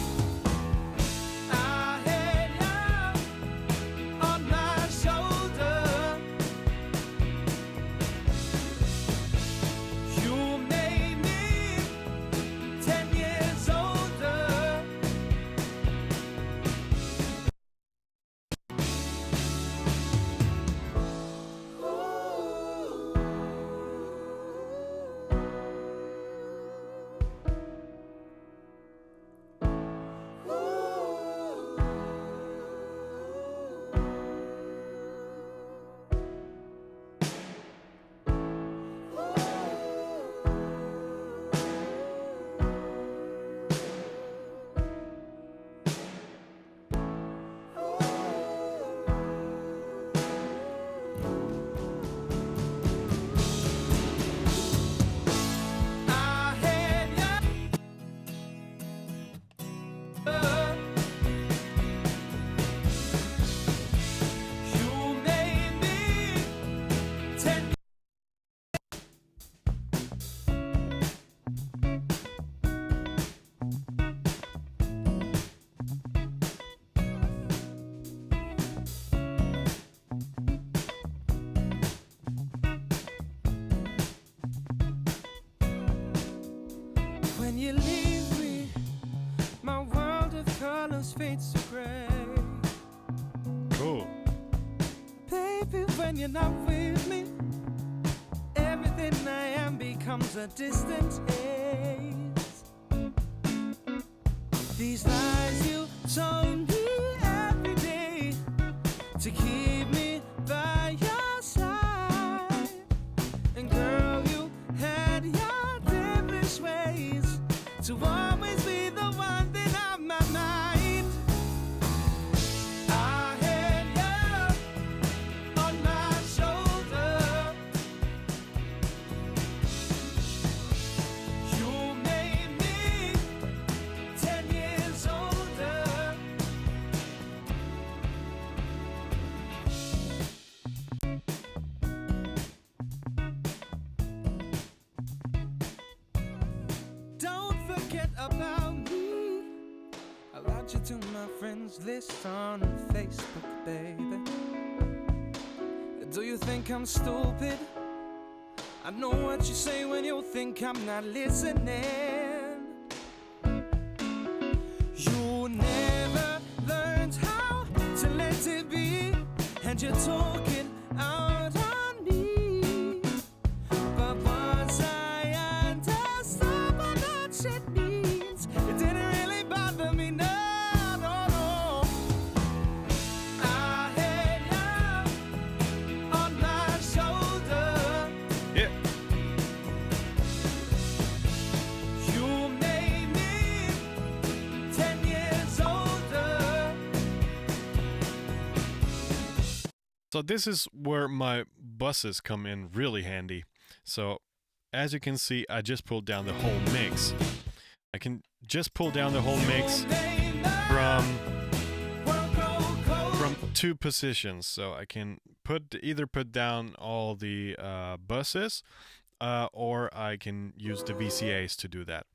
you leave me, my world of colors fades to gray. Cool. Baby, when you're not with me, everything I am becomes a distant haze. These lies you told me every day to keep me by your side. And girl, you had your devilish ways to always be the one that on my mind. I had you on my shoulder. You made me 10 years older. Don't forget about me. I'll add you to my friends list on Facebook, baby. Do you think I'm stupid? I know what you say when you think I'm not listening. You never learned how to let it be, and you're talking out on me. But once I understood what that shit means, it didn't really bother me, no, no, no. I had you on my shoulder. Yeah. You made me 10 years older. So this is where my buses come in really handy. So as you can see, I just pulled down the whole mix. I can just pull down the whole mix from two positions. So I can either put down all the buses, or I can use the VCAs to do that.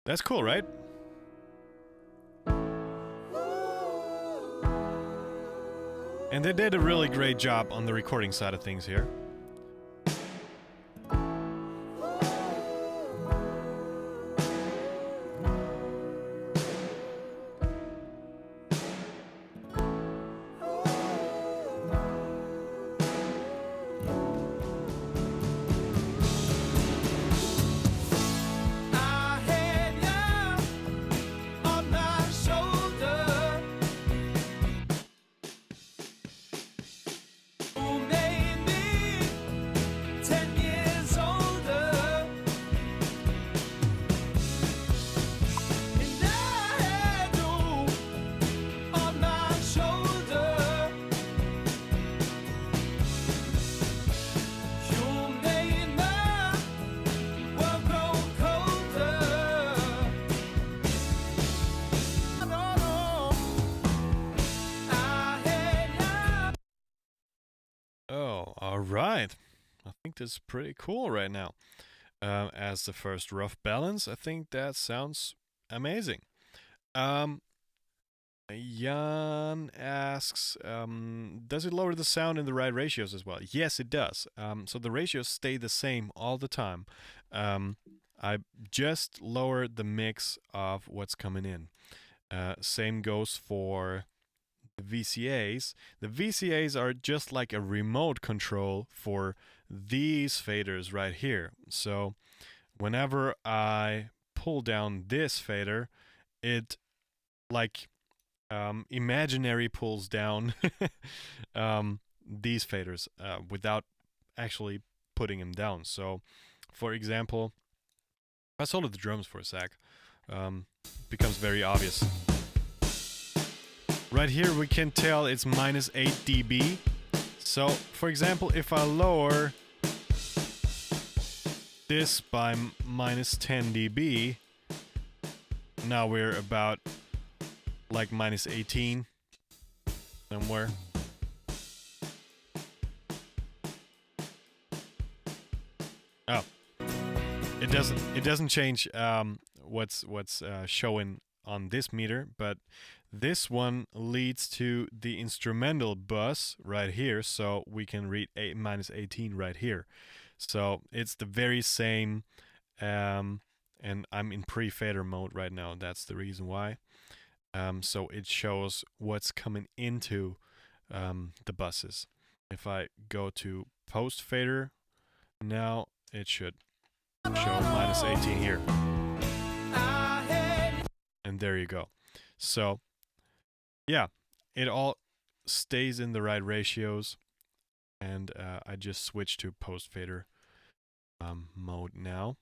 That's cool, right? And they did a really great job on the recording side of things here. I had you on my shoulder. You made me 10 years older. And I had you on my shoulder. You made my world grow colder. No, no, I had you. Oh, all right. I think this is pretty cool right now. As the first rough balance, I think that sounds amazing. Jan asks, does it lower the sound in the right ratios as well? Yes, it does. So the ratios stay the same all the time. I just lowered the mix of what's coming in. Same goes for the VCAs. The VCAs are just like a remote control for these faders right here. So whenever I pull down this fader, it like imaginary pulls down these faders without actually putting them down. So for example, if I solo the drums for a sec, becomes very obvious. Right here we can tell it's minus 8 dB. So for example, if I lower this by minus 10 dB, now we're about like minus 18 somewhere. Oh, it doesn't change what's showing on this meter, but this one leads to the instrumental bus right here, so we can read minus 18 right here. So it's the very same and I'm in pre-fader mode right now. That's the reason why. So it shows what's coming into the buses. If I go to post fader, now it should show -18 here. And there you go. So yeah, it all stays in the right ratios. And I just switched to post fader mode now.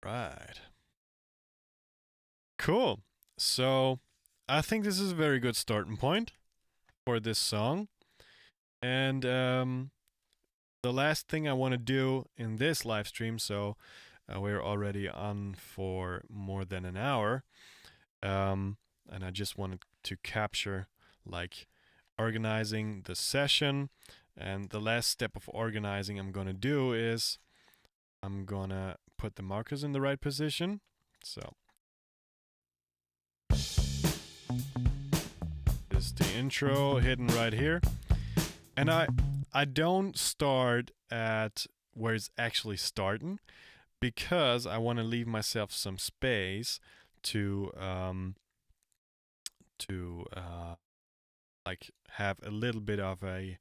Right. Cool. So I think this is a very good starting point for this song. And the last thing I want to do in this live stream, so we're already on for more than an hour, and I just wanted to capture like organizing the session. And the last step of organizing I'm going to do is I'm going to put the markers in the right position. So this is the intro hidden right here. And I don't start at where it's actually starting, because I want to leave myself some space to like have a little bit of a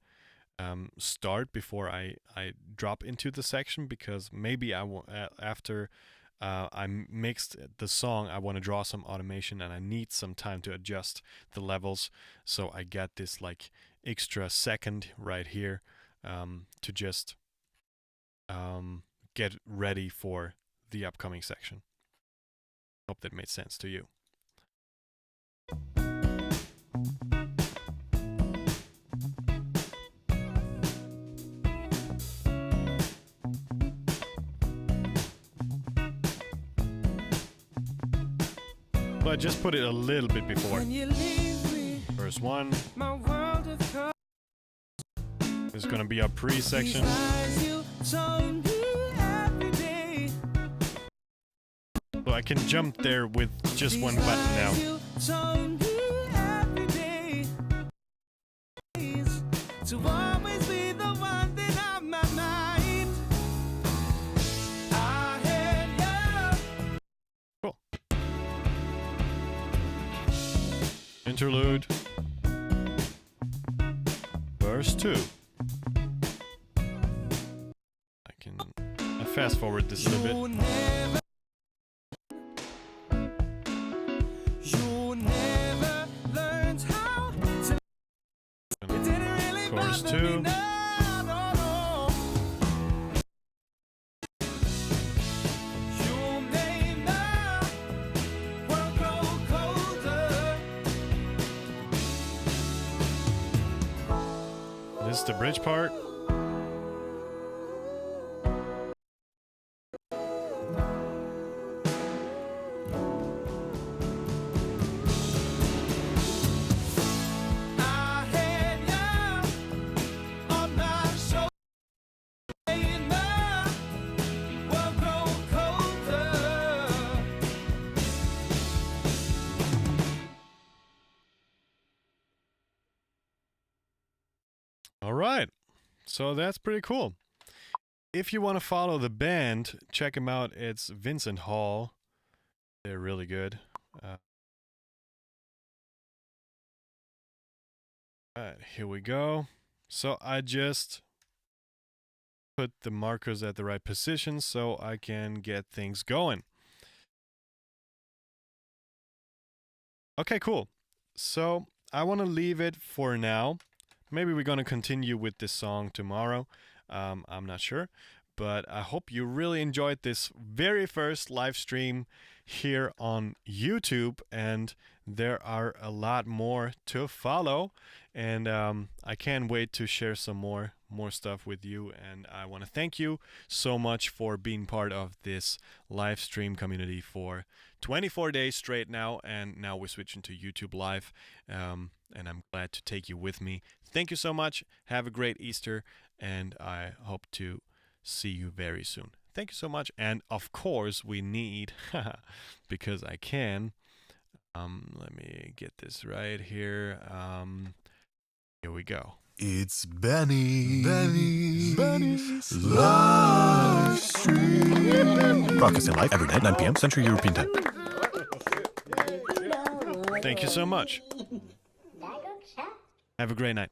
start before I drop into the section, because maybe after I mixed the song, I want to draw some automation and I need some time to adjust the levels. So I get this like extra second right here to just get ready for the upcoming section. Hope that made sense to you. But just put it a little bit before. Verse 1. This is going to be our pre-section. So I can jump there with just one button now. To always be the one that on my mind. I had you. Cool. Interlude. Verse 2. I can fast forward this a little bit. Chorus 2. This is the bridge part. All right, so that's pretty cool. If you want to follow the band, check them out. It's Vincent Hall. They're really good. All right, here we go. So I just put the markers at the right position so I can get things going. Okay, cool. So I want to leave it for now. Maybe we're going to continue with this song tomorrow. I'm not sure. But I hope you really enjoyed this very first live stream here on YouTube. And there are a lot more to follow. And I can't wait to share some more stuff with you. And I want to thank you so much for being part of this live stream community for 24 days straight now. And now we're switching to YouTube Live. And I'm glad to take you with me. Thank you so much. Have a great Easter. And I hope to see you very soon. Thank you so much. And of course, we need, because I can, let me get this right here. Here we go. It's Benny's Livestream. Broadcasting live every night, 9 p.m. Central European Time. Thank you so much. Have a great night.